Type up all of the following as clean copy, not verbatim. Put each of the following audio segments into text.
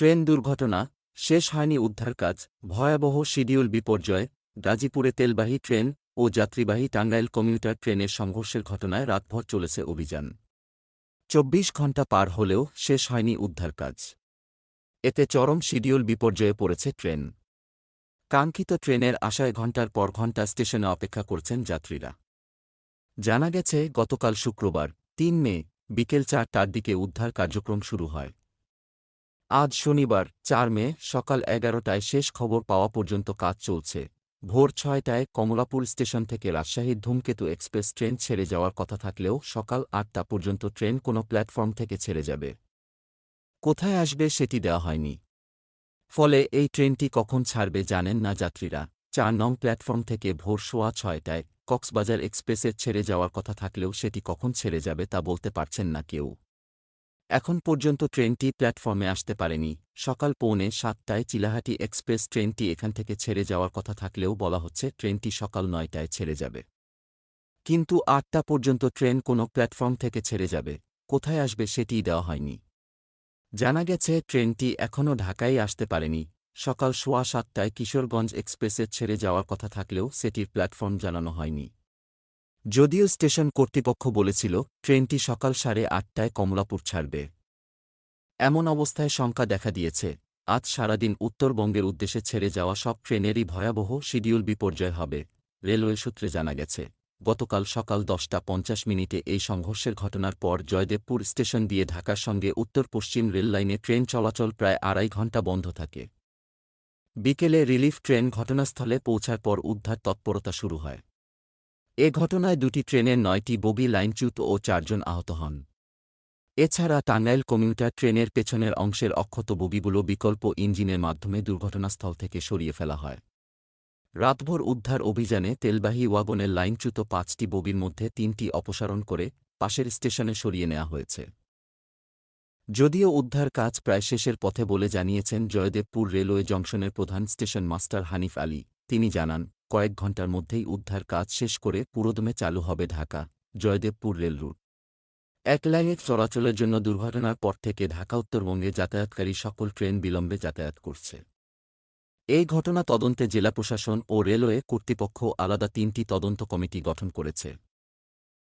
Train দুর্ঘটনা, শেষ হয়নি উদ্ধার কাজ, ভয়াবহ শিডিউল বিপর্যয়, গাজীপুরে তেলবাহী ট্রেন ও যাত্রীবাহী টাঙ্গাইল কমিউটার ট্রেনের সংঘর্ষের ঘটনায় রাতভর চলেছে অভিযান। ২৪ ঘণ্টা পার হলেও শেষ হয়নি উদ্ধার কাজ। এতে চরম শিডিউল বিপর্যয়ে পড়েছে ট্রেন। কাঙ্ক্ষিত ট্রেনের আশায় ঘণ্টার পর ঘণ্টা স্টেশনে অপেক্ষা করছেন যাত্রীরা। জানা গেছে, গতকাল শুক্রবার ৩ মে বিকেল ৪টার দিকে উদ্ধার কার্যক্রম শুরু হয়। আজ শনিবার ৪ মে সকাল ১১টায় শেষ খবর পাওয়া পর্যন্ত কাজ চলছে। ভোর ৬টায় কমলাপুর স্টেশন থেকে রাজশাহীর ধূমকেতু এক্সপ্রেস ট্রেন ছেড়ে যাওয়ার কথা থাকলেও সকাল ৮টা পর্যন্ত ট্রেন কোনো প্ল্যাটফর্ম থেকে ছেড়ে যাবে। কোথায় আসবে সেটি দেওয়া হয়নি। ফলে এই ট্রেনটি কখন ছাড়বে জানেন না যাত্রীরা। ৪ নং প্ল্যাটফর্ম থেকে ভোর সোয়া ৬টায় কক্সবাজার এক্সপ্রেসের ছেড়ে যাওয়ার কথা থাকলেও সেটি কখন ছেড়ে যাবে তা বলতে পারছেন না কেউ। এখন পর্যন্ত ট্রেনটি প্ল্যাটফর্মে আসতে পারেনি। সকাল পৌনে ৭টায় চিলাহাটি এক্সপ্রেস ট্রেনটি এখান থেকে ছেড়ে যাওয়ার কথা থাকলেও বলা হচ্ছে ট্রেনটি সকাল ৯টায় ছেড়ে যাবে। কিন্তু ৮টা পর্যন্ত ট্রেন কোনো প্ল্যাটফর্ম থেকে ছেড়ে যাবে, কোথায় আসবে সেটিই দেওয়া হয়নি। জানা গেছে, ট্রেনটি এখনও ঢাকায় আসতে পারেনি। সকাল সোয়া ৭টায় কিশোরগঞ্জ এক্সপ্রেসের ছেড়ে যাওয়ার কথা থাকলেও সেটির প্ল্যাটফর্ম জানানো হয়নি। যদিও স্টেশন কর্তৃপক্ষ বলেছিল ট্রেনটি সকাল ৮:৩০টায় কমলাপুর ছাড়বে। এমন অবস্থায় শঙ্কা দেখা দিয়েছে, আজ সারাদিন উত্তরবঙ্গের উদ্দেশ্যে ছেড়ে যাওয়া সব ট্রেনেরই ভয়াবহ শিডিউল বিপর্যয় হবে। রেলওয়ে সূত্রে জানা গেছে, গতকাল সকাল ১০টা ৫০ মিনিটে এই সংঘর্ষের ঘটনার পর জয়দেবপুর স্টেশন দিয়ে ঢাকার সঙ্গে উত্তর-পশ্চিম রেললাইনে ট্রেন চলাচল প্রায় ২.৫ ঘণ্টা বন্ধ থাকে। বিকেলে রিলিফ ট্রেন ঘটনাস্থলে পৌঁছার পর উদ্ধার তৎপরতা শুরু হয়। এ ঘটনায় দুটি ট্রেনের ৯টি বগি লাইনচ্যুত ও ৪ জন আহত হন। এছাড়া টাঙ্গাইল কমিউটার ট্রেনের পেছনের অংশের অক্ষত বগিগুলো বিকল্প ইঞ্জিনের মাধ্যমে দুর্ঘটনাস্থল থেকে সরিয়ে ফেলা হয়। রাতভর উদ্ধার অভিযানে তেলবাহী ওয়াগনের লাইনচ্যুত ৫টি বগির মধ্যে ৩টি অপসারণ করে পাশের স্টেশনে সরিয়ে নেওয়া হয়েছে। যদিও উদ্ধার কাজ প্রায় শেষের পথে বলে জানিয়েছেন জয়দেবপুর রেলওয়ে জংশনের প্রধান স্টেশন মাস্টার হানিফ আলী। তিনি জানান, কয়েক ঘণ্টার মধ্যেই উদ্ধার কাজ শেষ করে পুরোদমে চালু হবে ঢাকা জয়দেবপুর রেল রুট। এক লাইনে চলাচলের জন্য দুর্ঘটনার পর থেকে ঢাকা উত্তরবঙ্গে যাতায়াতকারী সকল ট্রেন বিলম্বে যাতায়াত করছে। এই ঘটনা তদন্তে জেলা প্রশাসন ও রেলওয়ে কর্তৃপক্ষ আলাদা ৩টি তদন্ত কমিটি গঠন করেছে।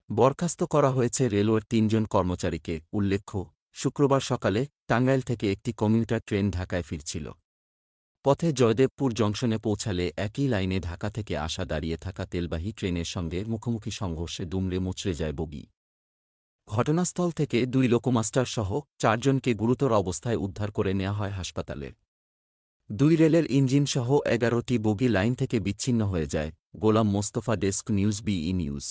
বরখাস্ত করা হয়েছে রেলওয়ের ৩ জন কর্মচারীকে। উল্লেখ্য, শুক্রবার সকালে টাঙ্গাইল থেকে একটি কমিউটার ট্রেন ঢাকায় ফিরছিল। পথে জয়দেবপুর জংশনে পৌঁছালে একই লাইনে ঢাকা থেকে আসা দাঁড়িয়ে থাকা তেলবাহী ট্রেনের সঙ্গে মুখোমুখি সংঘর্ষে দুমড়ে মুচড়ে যায় বগি। ঘটনাস্থল থেকে ২ লোকোমাস্টারসহ ৪ জনকে গুরুতর অবস্থায় উদ্ধার করে নেওয়া হয় হাসপাতালে। ২ রেলের ইঞ্জিনসহ ১১টি বগি লাইন থেকে বিচ্ছিন্ন হয়ে যায়। গোলাম মোস্তফা, ডেস্ক নিউজ, বিই নিউজ।